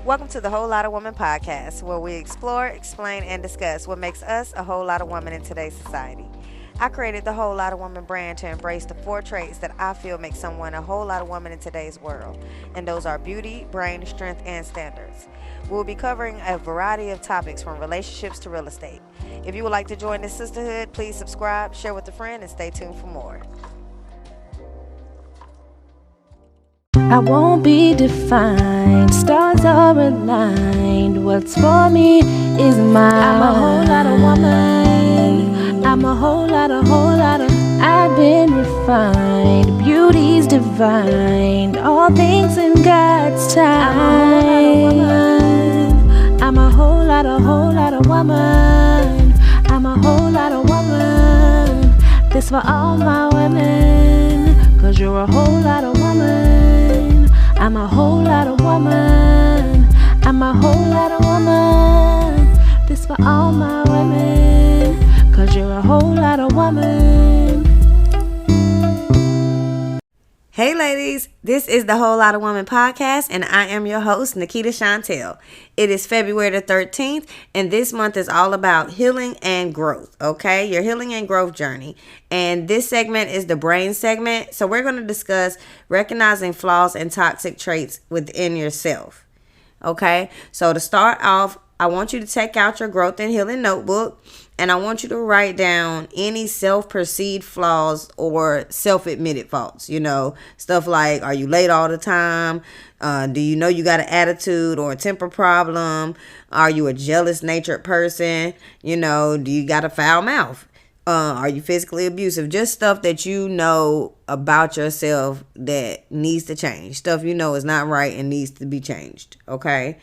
Welcome to the Whole Lotta Woman podcast, where we explore, explain, and discuss what makes us a whole lot of women in today's society. I created the Whole Lotta Woman brand to embrace the four traits that I feel make someone a whole lot of woman in today's world, and those are beauty, brain, strength, and standards. We'll be covering a variety of topics from relationships to real estate. If you would like to join this sisterhood, please subscribe, share with a friend, and stay tuned for more. I won't be defined, stars are aligned. What's for me is mine. I'm a whole lot of woman. I'm a whole lot of. I've been refined, beauty's divine. All things in God's time. I'm a whole lot of woman. I'm a whole lot of woman. This for all my women, 'cause you're a whole lot of woman. I'm a whole lot of woman. I'm a whole lot of woman. This for all my women, 'cause you're a whole lot of woman. Hey ladies, this is the Whole Lotta Woman podcast, and I am your host, Nikita Chantel. It is February the 13th, and this month is all about healing and growth, okay? Your healing and growth journey. And this segment is the brain segment, so we're going to discuss recognizing flaws and toxic traits within yourself, okay? So to start off, I want you to take out your growth and healing notebook, and I want you to write down any self-perceived flaws or self-admitted faults. You know, stuff like, are you late all the time? Do you know you got an attitude or a temper problem? Are you a jealous natured person? You know, do you got a foul mouth? Are you physically abusive? Just stuff that you know about yourself that needs to change. Stuff you know is not right and needs to be changed. Okay?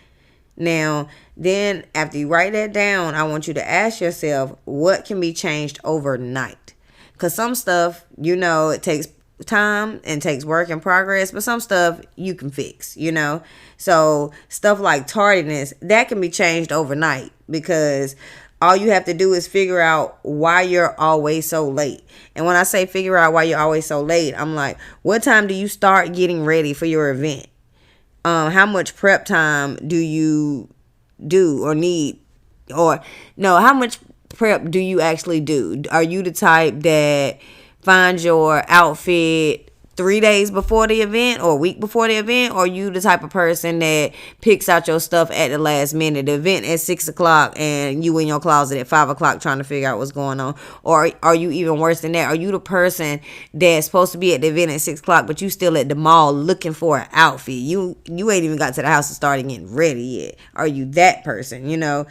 Now, then after you write that down, I want you to ask yourself, what can be changed overnight? Because some stuff, you know, it takes time and takes work and progress, but some stuff you can fix, you know? So stuff like tardiness, that can be changed overnight, because all you have to do is figure out why you're always so late. And when I say figure out why you're always so late, I'm like, what time do you start getting ready for your event? How much prep time do you do or need? Or no, how much prep do you actually do? Are you the type that finds your outfit 3 days before the event or a week before the event? Or are you the type of person that picks out your stuff at the last minute? The event at 6 o'clock and you in your closet at 5 o'clock trying to figure out what's going on? Or are you even worse than that? Are you the person that's supposed to be at the event at 6 o'clock, but you still at the mall looking for an outfit? You ain't even got to the house and started getting ready yet. Are you that person, you know?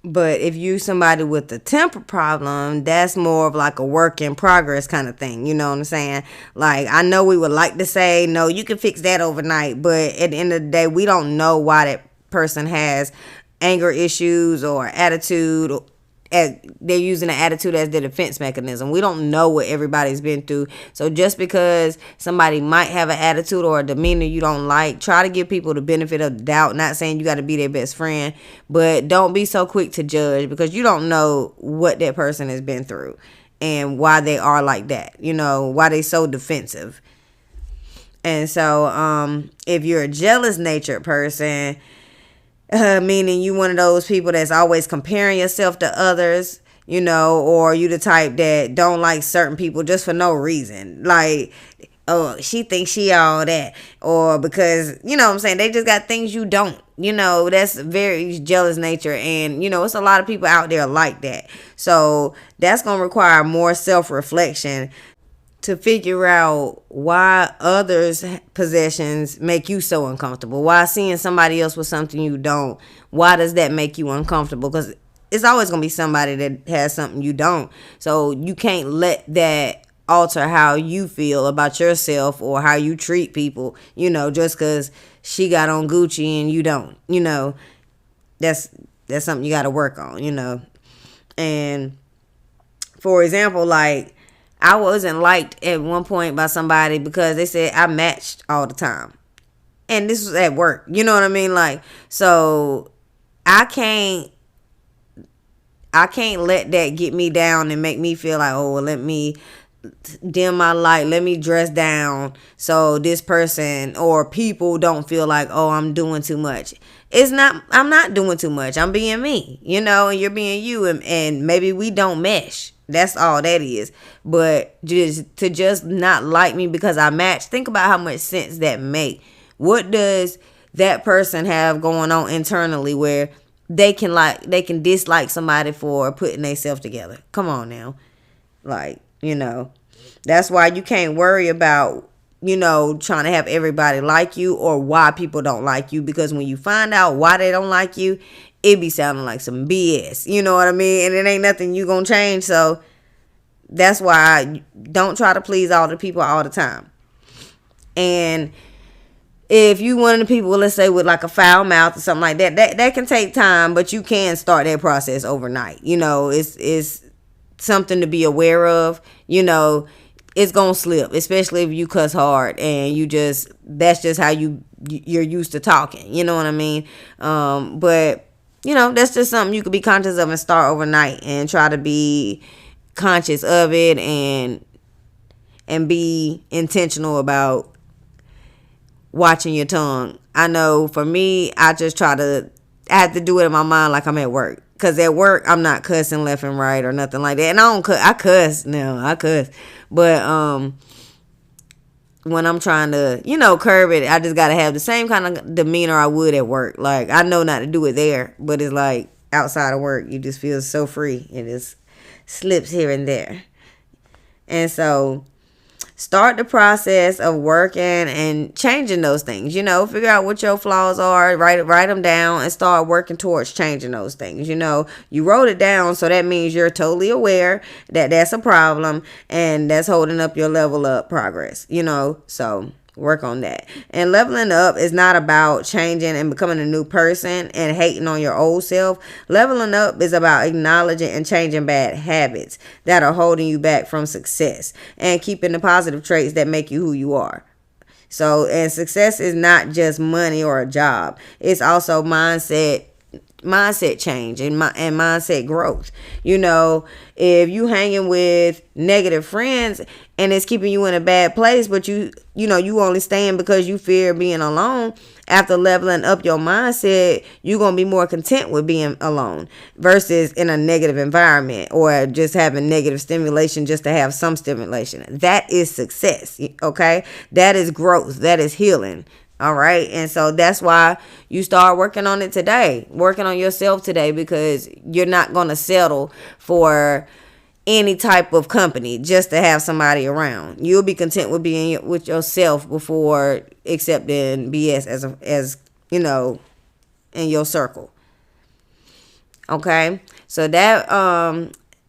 But if you somebody with a temper problem, that's more of like a work in progress kind of thing. You know what I'm saying? Like, I know we would like to say, no, you can fix that overnight. But at the end of the day, we don't know why that person has anger issues or attitude. They're using the attitude as their defense mechanism. We don't know what everybody's been through. So just because somebody might have an attitude or a demeanor you don't like, try to give people the benefit of the doubt. Not saying you got to be their best friend, but don't be so quick to judge, because you don't know what that person has been through and why they are like that. You know, why they so defensive. And so if you're a jealous natured person, meaning you one of those people that's always comparing yourself to others, you know, or you the type that don't like certain people just for no reason. Like, oh, she thinks she all that. Or because, you know what I'm saying, they just got things you don't. You know, that's very jealous nature. And, you know, it's a lot of people out there like that. So that's going to require more self-reflection to figure out why others' possessions make you so uncomfortable. Why seeing somebody else with something you don't, why does that make you uncomfortable? Because it's always going to be somebody that has something you don't. So you can't let that alter how you feel about yourself or how you treat people, you know, just because she got on Gucci and you don't. You know, that's something you got to work on, you know. And for example, like, I wasn't liked at one point by somebody because they said I matched all the time. And this was at work. You know what I mean? Like, so I can't let that get me down and make me feel like, oh, well, let me dim my light, let me dress down so this person or people don't feel like, oh, I'm doing too much. I'm not doing too much. I'm being me, and you're being you, and maybe we don't mesh. That's all that is. But just not like me because I match. Think about how much sense that make. What does that person have going on internally where they can dislike somebody for putting themselves together? Come on now. That's why you can't worry about, trying to have everybody like you or why people don't like you, because when you find out why they don't like you, it be sounding like some BS. You know what I mean? And it ain't nothing you gonna change. So that's why don't try to please all the people all the time. And if you one of the people, let's say with like a foul mouth or something like that can take time, but you can start that process overnight. It's something to be aware of. It's gonna slip, especially if you cuss hard and that's just how you're used to talking. You know what I mean? But that's just something you could be conscious of and start overnight and try to be conscious of it and be intentional about watching your tongue. I know for me, I have to do it in my mind like I'm at work. Because at work, I'm not cussing left and right or nothing like that. And I cuss now. I cuss. But when I'm trying to, curb it, I just got to have the same kind of demeanor I would at work. Like, I know not to do it there. But it's like outside of work, you just feel so free. It just slips here and there. And so start the process of working and changing those things. Figure out what your flaws are, write them down, and start working towards changing those things. You wrote it down, so that means you're totally aware that that's a problem and that's holding up your level up progress. So work on that. And leveling up is not about changing and becoming a new person and hating on your old self. Leveling up is about acknowledging and changing bad habits that are holding you back from success and keeping the positive traits that make you who you are. So, and success is not just money or a job. It's also mindset change and mindset growth. If you hanging with negative friends and it's keeping you in a bad place, but you only staying because you fear being alone, after leveling up your mindset, you're going to be more content with being alone versus in a negative environment or just having negative stimulation just to have some stimulation. That is success. Okay. That is growth. That is healing. All right. And so that's why you start working on it today, working on yourself today, because you're not going to settle for any type of company just to have somebody around. You'll be content with being with yourself before accepting BS as in your circle. Okay. So that,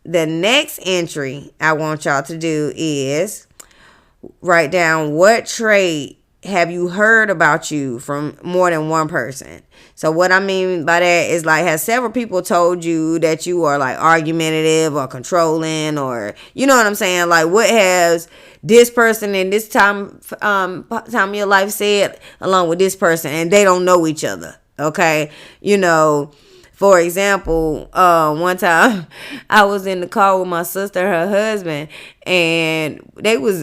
the next entry I want y'all to do is write down what trait have you heard about you from more than one person. So what I mean by that is like, has several people told you that you are like argumentative or controlling, or you know what I'm saying? Like, what has this person in this time of your life said along with this person, and they don't know each other? Okay. For example, one time I was in the car with my sister and her husband, and they was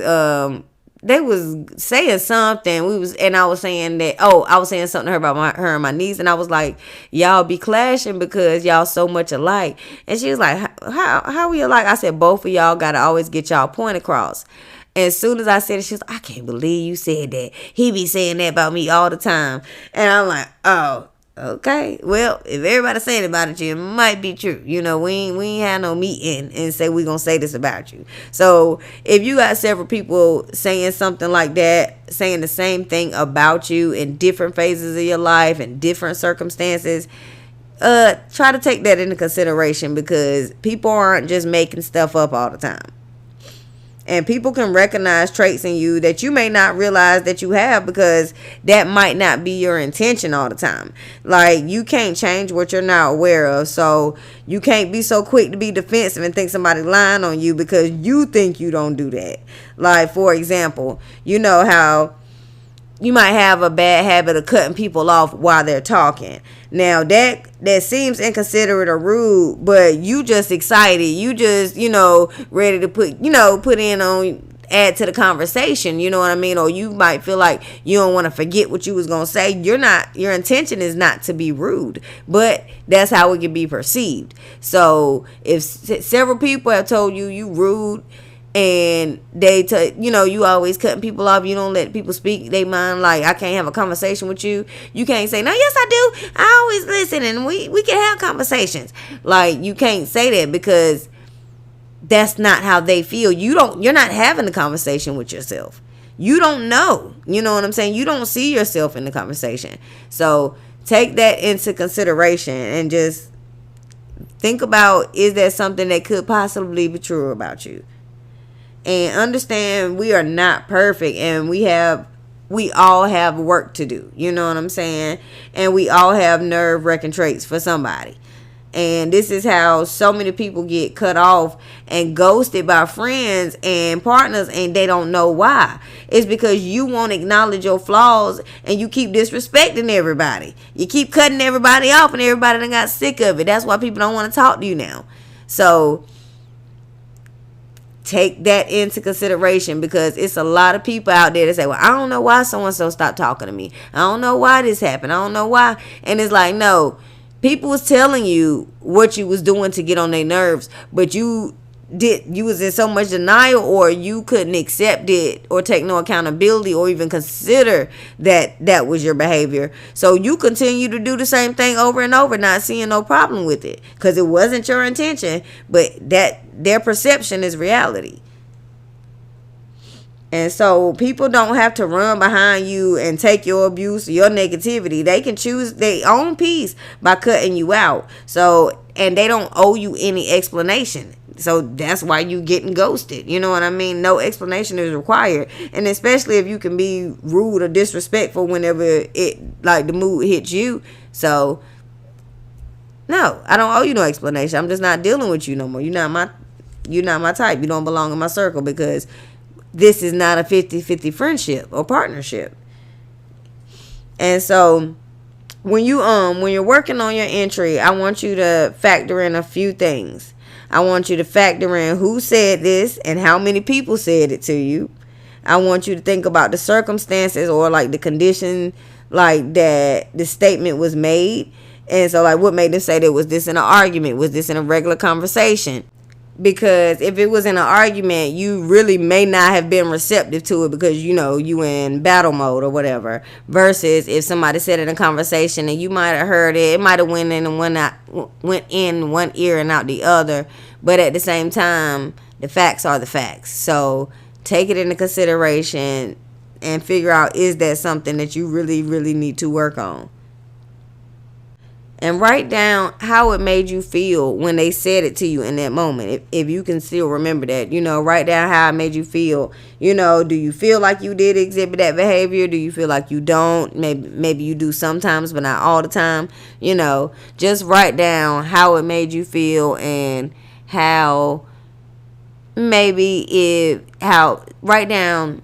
saying something. I was saying that, I was saying something to her about her and my niece, and I was like, y'all be clashing because y'all so much alike. And she was like, how we alike? I said, both of y'all gotta always get y'all point across. And as soon as I said it, she was like, I can't believe you said that. He be saying that about me all the time. And I'm like, oh, okay, well, if everybody's saying about it, it might be true. We ain't had no meeting and say we gonna say this about you. So if you got several people saying something like that, saying the same thing about you in different phases of your life and different circumstances, try to take that into consideration, because people aren't just making stuff up all the time. And people can recognize traits in you that you may not realize that you have, because that might not be your intention all the time. Like, you can't change what you're not aware of. So you can't be so quick to be defensive and think somebody's lying on you because you think you don't do that. Like, for example, you know how you might have a bad habit of cutting people off while they're talking. Now that seems inconsiderate or rude, but you just excited. You just, ready to put in on, add to the conversation, you know what I mean? Or you might feel like you don't want to forget what you was going to say. Your intention is not to be rude, but that's how it can be perceived. So if several people have told you rude, and you always cutting people off, you don't let people speak they mind, like, I can't have a conversation with you. You can't say, no, yes I do, I always listen, and we can have conversations. Like, you can't say that, because that's not how they feel. You're not having a conversation with yourself. You don't know. You know what I'm saying? You don't see yourself in the conversation. So take that into consideration and just think about, is there something that could possibly be true about you? And understand we are not perfect, and we all have work to do. You know what I'm saying? And we all have nerve-wracking traits for somebody. And this is how so many people get cut off and ghosted by friends and partners, and they don't know why. It's because you won't acknowledge your flaws, and you keep disrespecting everybody. You keep cutting everybody off, and everybody done got sick of it. That's why people don't want to talk to you now. So take that into consideration, because it's a lot of people out there that say, well, I don't know why so-and-so stopped talking to me. I don't know why this happened. I don't know why. And it's like, no, people was telling you what you was doing to get on their nerves, but you was in so much denial, or you couldn't accept it or take no accountability or even consider that was your behavior. So you continue to do the same thing over and over, not seeing no problem with it, because it wasn't your intention, but that their perception is reality. And so people don't have to run behind you and take your abuse or your negativity. They can choose their own peace by cutting you out. So, and they don't owe you any explanation. So that's why you getting ghosted. You know what I mean? No explanation is required. And especially if you can be rude or disrespectful whenever the mood hits you. So no, I don't owe you no explanation. I'm just not dealing with you no more. You're not my type. You don't belong in my circle, because this is not a 50-50 friendship or partnership. And so when you're working on your entry, I want you to factor in a few things. I want you to factor in who said this and how many people said it to you. I want you to think about the circumstances, or like the condition, like that the statement was made. And so, like, what made them say that? Was this in an argument? Was this in a regular conversation? Because if it was in an argument, you really may not have been receptive to it, because you in battle mode or whatever. Versus if somebody said it in a conversation and you might have heard it, it might have went in one ear and out the other. But at the same time, the facts are the facts. So take it into consideration and figure out, is that something that you really, really need to work on? And write down how it made you feel when they said it to you in that moment. If you can still remember that, write down how it made you feel. Do you feel like you did exhibit that behavior? Do you feel like you don't? Maybe you do sometimes, but not all the time. Just write down how it made you feel, and write down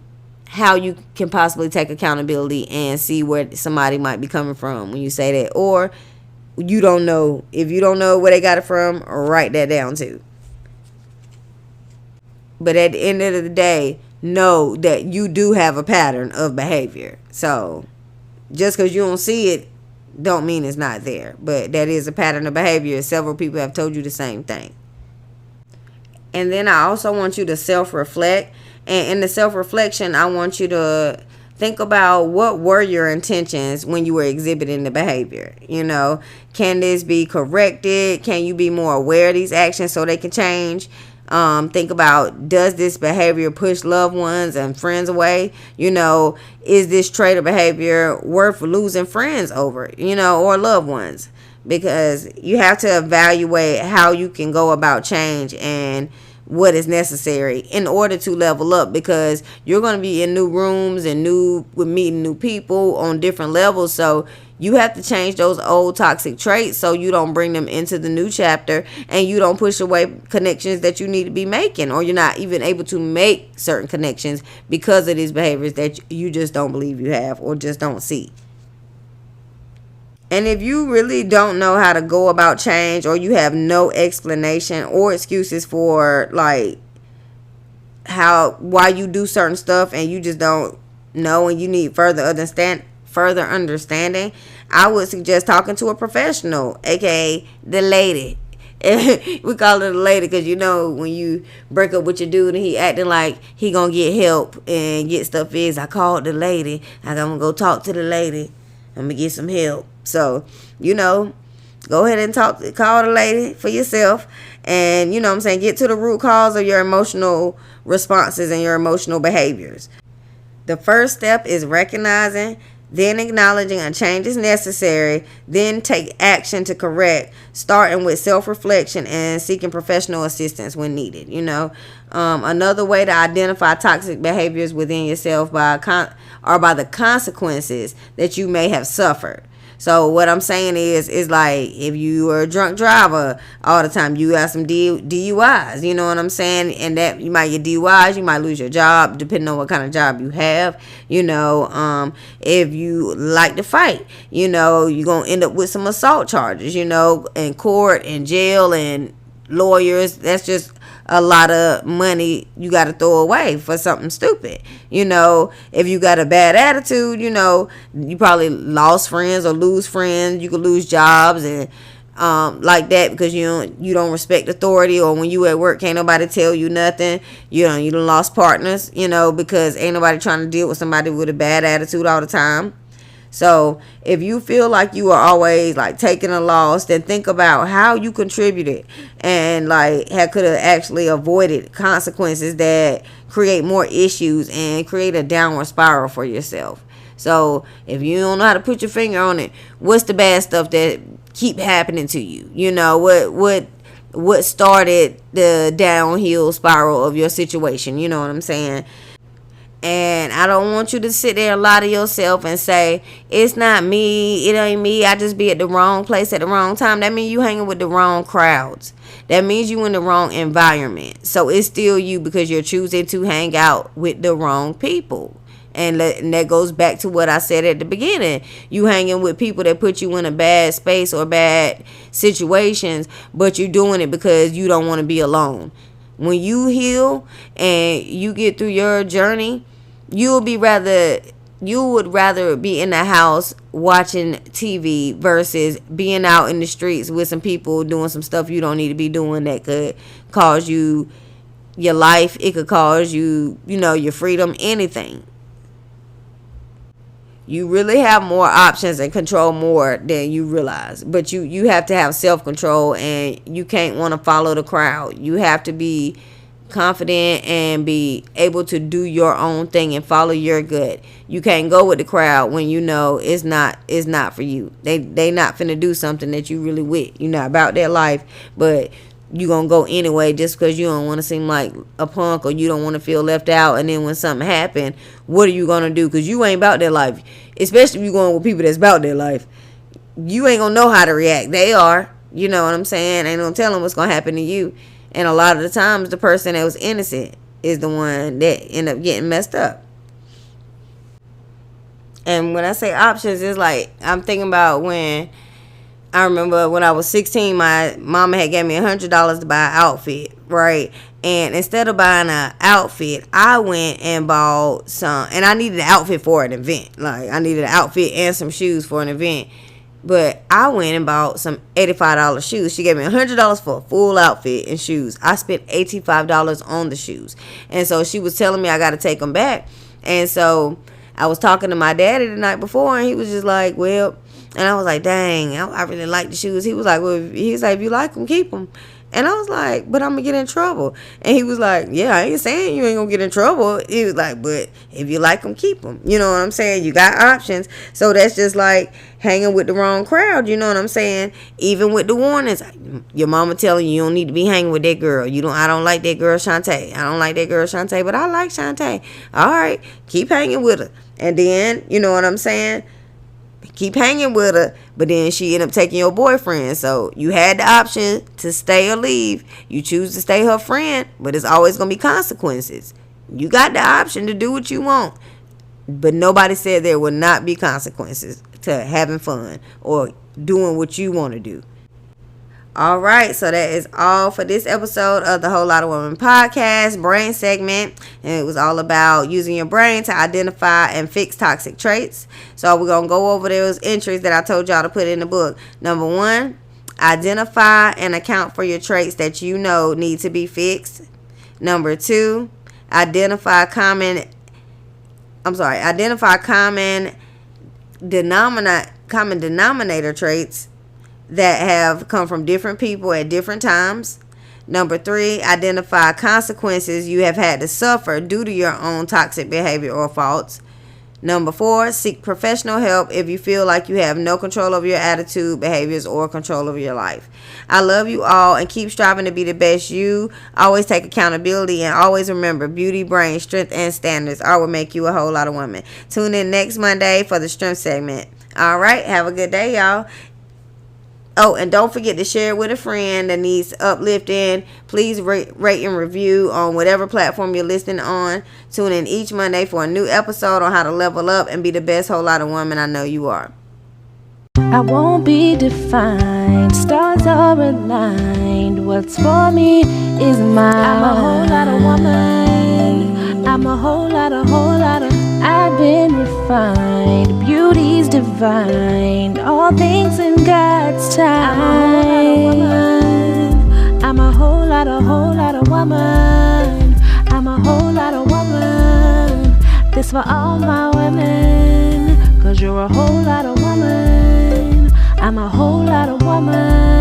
how you can possibly take accountability and see where somebody might be coming from when you say that. Or you don't know. If you don't know where they got it from, write that down too. But at the end of the day, know that you do have a pattern of behavior. So just because you don't see it don't mean it's not there. But that is a pattern of behavior. Several people have told you the same thing. And then I also want you to self-reflect. And in the self-reflection, I want you to think about, what were your intentions when you were exhibiting the behavior? Can this be corrected? Can you be more aware of these actions so they can change? Think about, does this behavior push loved ones and friends away? Is this trait of behavior worth losing friends over, or loved ones? Because you have to evaluate how you can go about change, and what is necessary in order to level up, because you're going to be in new rooms and with meeting new people on different levels. So you have to change those old toxic traits so you don't bring them into the new chapter, and you don't push away connections that you need to be making, or you're not even able to make certain connections because of these behaviors that you just don't believe you have or just don't see. And if you really don't know how to go about change, or you have no explanation or excuses for like why you do certain stuff, and you just don't know, and you need further understanding, I would suggest talking to a professional, aka the lady. We call her the lady because, you know, when you break up with your dude and he acting like he gonna get help and get stuff fixed, I called the lady. I'm gonna go talk to the lady. I'm gonna get some help. So, you know, go ahead and call the lady for yourself, and, you know what I'm saying, get to the root cause of your emotional responses and your emotional behaviors. The first step is recognizing, then acknowledging a change is necessary, then take action to correct, starting with self-reflection and seeking professional assistance when needed. You know, another way to identify toxic behaviors within yourself by the consequences that you may have suffered. So what I'm saying is like, if you are a drunk driver all the time, you got some DUIs, you know what I'm saying? And that you might get DUIs, you might lose your job, depending on what kind of job you have. You know, if you like to fight, you know, you're going to end up with some assault charges, you know, in court and jail and lawyers. That's just a lot of money you got to throw away for something stupid. You know, if you got a bad attitude, you know, you probably lost friends or lose friends. You could lose jobs and like that, because you don't respect authority, or when you at work can't nobody tell you nothing. You done lost partners, you know, because ain't nobody trying to deal with somebody with a bad attitude all the time. So if you feel like you are always like taking a loss, then think about how you contributed and like could have actually avoided consequences that create more issues and create a downward spiral for yourself. So if you don't know how to put your finger on it, what's the bad stuff that keep happening to you? You know, what started the downhill spiral of your situation? You know what I'm saying? And I don't want you to sit there and lie to yourself and say, it's not me, it ain't me, I just be at the wrong place at the wrong time. That means you hanging with the wrong crowds. That means you in the wrong environment. So it's still you, because you're choosing to hang out with the wrong people. And that goes back to what I said at the beginning. You hanging with people that put you in a bad space or bad situations, but you're doing it because you don't want to be alone. When you heal and you get through your journey, you would rather be in the house watching TV versus being out in the streets with some people doing some stuff you don't need to be doing that could cause you your life. It could cause you, your freedom, anything. You really have more options and control more than you realize. But you have to have self-control, and you can't want to follow the crowd. You have to be confident and be able to do your own thing and follow your gut. You can't go with the crowd when you know it's not for you. They not finna do something that you really with. You're not about their life, but you gonna go anyway just because you don't want to seem like a punk, or you don't want to feel left out. And then when something happen, what are you gonna do? Because you ain't about their life. Especially if you going with people that's about their life, you ain't gonna know how to react. They are. You know what I'm saying? Ain't no telling what's gonna happen to you. And a lot of the times, the person that was innocent is the one that end up getting messed up. And when I say options, it's like, I'm thinking about when I remember when I was 16, my mama had gave me $100 to buy an outfit, right? And instead of buying an outfit, I went and bought some, and I needed an outfit for an event. Like, I needed an outfit and some shoes for an event. But I went and bought some $85 shoes. She gave me $100 for a full outfit and shoes. I spent $85 on the shoes. And so she was telling me I got to take them back. And so I was talking to my daddy the night before, and he was just like, well, and I was like, dang, I really like the shoes. He was like, well, if you like them, keep them. And I was like, but I'm gonna get in trouble. And he was like, yeah, I ain't saying you ain't gonna get in trouble. He was like, but if you like them, keep them. You know what I'm saying? You got options. So that's just like hanging with the wrong crowd. You know what I'm saying? Even with the warnings, your mama telling you don't need to be hanging with that girl. I don't like that girl Shantae. I don't like that girl Shantae, but I like Shantae. All right, keep hanging with her. And then, you know what I'm saying? Keep hanging with her, but then she ended up taking your boyfriend. So you had the option to stay or leave. You choose to stay her friend, but it's always going to be consequences. You got the option to do what you want, but nobody said there would not be consequences to having fun or doing what you want to do. All right, so that is all for this episode of the Whole Lot of Women podcast brain segment. And it was all about using your brain to identify and fix toxic traits. So we're going to go over those entries that I told y'all to put in the book. Number 1, identify and account for your traits that you know need to be fixed. Number 2, identify common denominator traits that have come from different people at different times. Number 3, identify consequences you have had to suffer due to your own toxic behavior or faults. Number 4, seek professional help if you feel like you have no control over your attitude, behaviors, or control over your life. I love you all and keep striving to be the best you. Always take accountability and always remember beauty, brain, strength, and standards are what make you a whole lot of women. Tune in next Monday for the strength segment. All right, have a good day, y'all. Oh, and don't forget to share it with a friend that needs uplifting. Please rate and review on whatever platform you're listening on. Tune in each Monday for a new episode on how to level up and be the best whole lot of woman I know you are. I won't be defined, stars are aligned. What's for me is mine. I'm a whole lot of woman. I'm a whole lot of. I've been refined, beauty's divine. All things in God's time. I'm a whole lot of woman. I'm a whole lot of woman. This for all my women, 'cause you're a whole lot of woman. I'm a whole lot of woman.